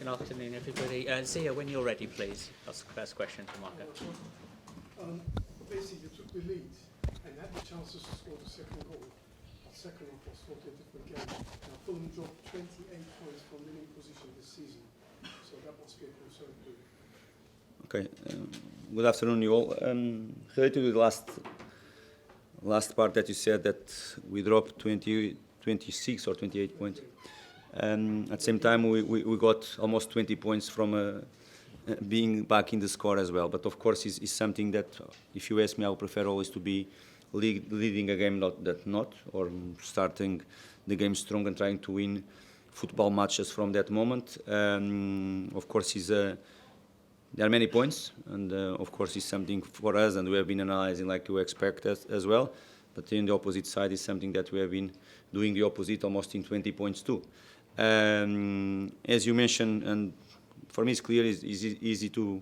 afternoon, everybody. Zia, when you're ready, please. That's the first question to Marco. Basically, you took the lead and had the chances to score the second goal. But second half was totally different game. Now, Fulham dropped 28 points from winning position this season. So that must be a concern for you. Okay. Good afternoon, you all. Related to the last part that you said that we dropped 26 or 28 points. At the same time, we got almost 20 points from being back in the score as well. But of course, it's something that, if you ask me, I would prefer always to be leading a game, or starting the game strong and trying to win football matches from that moment. Of course, there are many points, and of course, it's something for us, and we have been analyzing like you expect as well. But in the opposite side is something that we have been doing the opposite almost in 20 points too. As you mentioned, and for me it's clear, it's easy to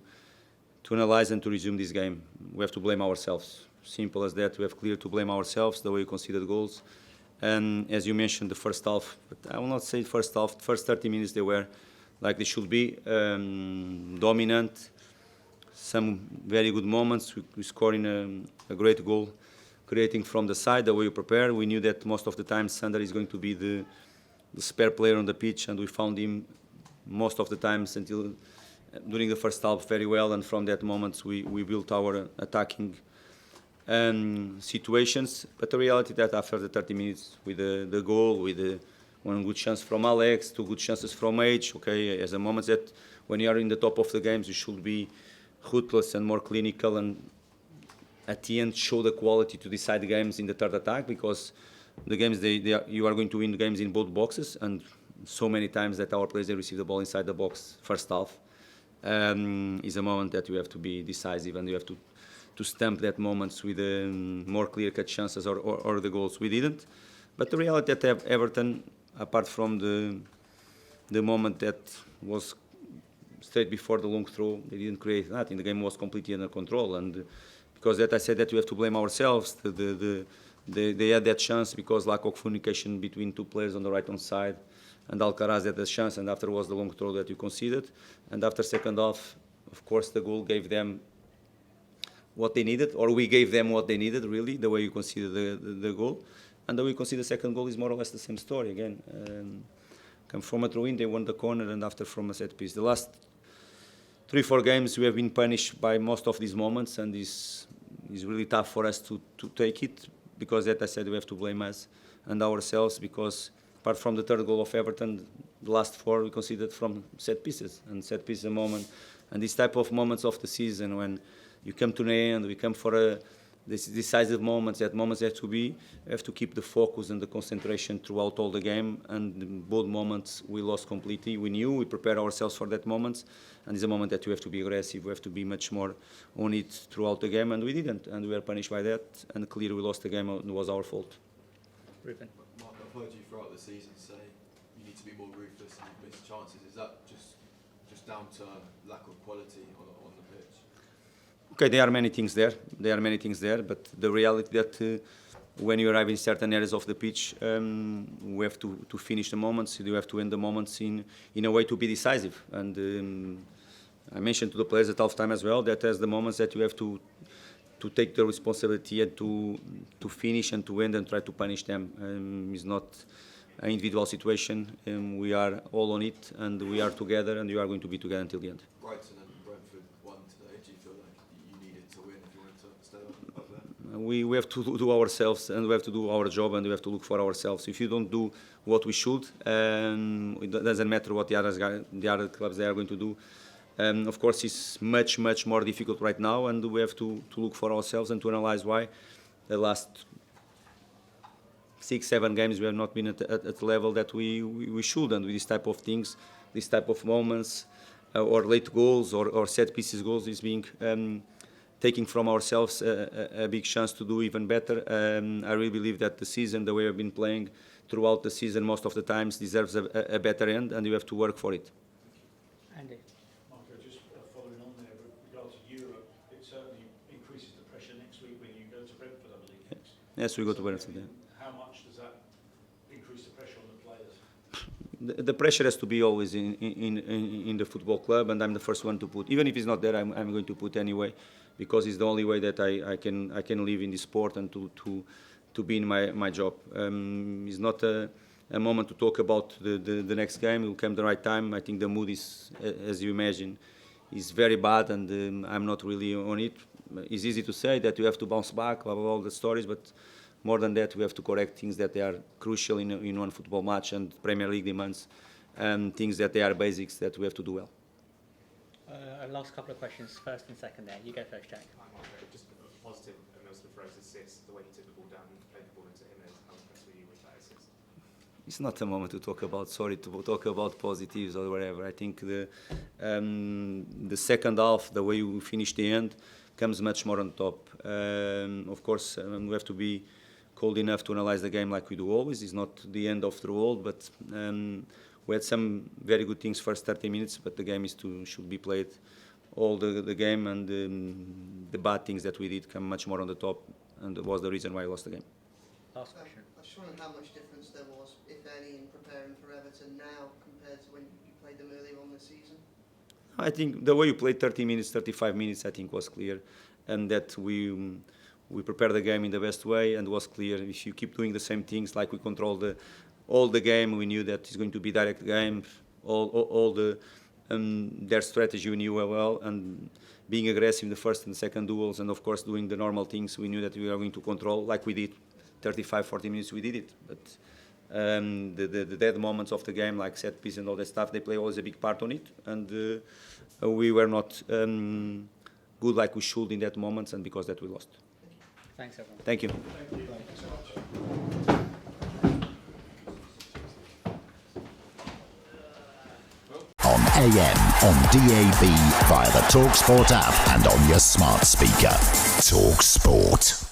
analyze and to resume this game. We have to blame ourselves. Simple as that. We have clear to blame ourselves, the way we conceded goals. And as you mentioned, the first half, but I will not say first half, the first 30 minutes they were like they should be, dominant, some very good moments. We scoring a great goal, creating from the side, the way we prepare. We knew that most of the time Sander is going to be the spare player on the pitch, and we found him most of the times until during the first half very well, and from that moment we built our attacking situations. But the reality that after the 30 minutes with the goal, with one good chance from Alex, two good chances from H, okay, as a moment that when you are in the top of the games you should be ruthless and more clinical, and at the end show the quality to decide the games in the third attack, because the games you are going to win the games in both boxes, and so many times that our players they receive the ball inside the box first half is a moment that you have to be decisive, and you have to stamp that moments with more clear-cut chances or the goals. We didn't, but the reality that Everton, apart from the moment that was straight before the long throw, they didn't create that. The game was completely under control, and because that I said that we have to blame ourselves. They had that chance because lack of communication between two players on the right-hand side, and Alcaraz had the chance, and after was the long throw that you conceded. And after second half, of course, the goal gave them what they needed, or we gave them what they needed, really, the way you conceded the goal. And the way you conceded the second goal is more or less the same story again. Come from a throw-in, they won the corner, and after from a set piece. The last 3-4 games we have been punished by most of these moments, and it's really tough for us to take it, because that I said we have to blame us and ourselves, because apart from the third goal of Everton, the last 4 we conceded from set pieces, and set piece a moment. And these type of moments of the season when you come to the end, we come for these decisive moments, that moments have to keep the focus and the concentration throughout all the game, and both moments we lost completely. We knew, we prepared ourselves for that moment, and it's a moment that we have to be aggressive, we have to be much more on it throughout the game, and we didn't, and we were punished by that, and clearly we lost the game, and it was our fault. Ruben. Mark, I've heard you throughout the season say you need to be more ruthless and you miss chances. Is that just down to lack of quality on the pitch? Okay, there are many things there. But the reality that when you arrive in certain areas of the pitch, we have to finish the moments. You have to end the moments in a way to be decisive. And I mentioned to the players at half-time as well that as the moments that you have to take the responsibility and to finish and to end and try to punish them. It's not an individual situation. We are all on it, and we are together, and we are going to be together until the end. Brighton and Brentford won today. Do you feel like you needed to win if you wanted to stay up there? We have to do ourselves, and we have to do our job, and we have to look for ourselves. If you don't do what we should, it doesn't matter what the other clubs they are going to do. Of course, it's much more difficult right now, and we have to look for ourselves and to analyze why the last 6-7 games we have not been at the level that we should, and with this type of things, this type of moments, or late goals or set pieces goals is being taking from ourselves a big chance to do even better. I really believe that the season, the way we've been playing throughout the season, most of the times deserves a better end, and you have to work for it. Andy. Marco, just following on there with regard to Europe, it certainly increases the pressure next week when you go to Brentford, I believe. Next. Yes, we go to Brentford. Yeah. How much does that increase the pressure on the players? the pressure has to be always in the football club, and I'm the first one to put. Even if it's not there, I'm going to put anyway, because it's the only way that I can live in this sport and to be in my job. It's not a moment to talk about the next game. It will come the right time. I think the mood is, as you imagine, is very bad, and I'm not really on it. It's easy to say that you have to bounce back, blah, blah, blah, all the stories, but more than that, we have to correct things that they are crucial in one football match, and Premier League demands things that they are basics that we have to do well. Our last couple of questions, first and second there. You go first, Jack. Just a positive Milson for his assist, the way he took the ball down and played the ball into him. How impressed were you with that assist? It's not a moment to talk about, to talk about positives or whatever. I think the second half, the way we finish the end, comes much more on top. Of course, we have to be cold enough to analyze the game like we do always. It's not the end of the world, but we had some very good things first 30 minutes, but the game should be played all the game, and the bad things that we did come much more on the top, and that was the reason why I lost the game. Last question. I just wondered how much difference there was, if any, in preparing for Everton now compared to when you played them earlier on the season. I think the way you played 30 minutes, 35 minutes, I think was clear, and that we prepared the game in the best way, and was clear. If you keep doing the same things, like we control all the game, we knew that it's going to be direct game. All their strategy we knew well, and being aggressive in the first and second duels, and of course doing the normal things, we knew that we were going to control, like we did. 35, 40 minutes we did it, but the dead moments of the game, like set piece and all that stuff, they play always a big part on it, and we were not good like we should in that moments, and because that we lost. Thanks, everyone. Thank you. Thank you. Thanks so much. On AM, on DAB, via the talkSPORT app and on your smart speaker. talkSPORT.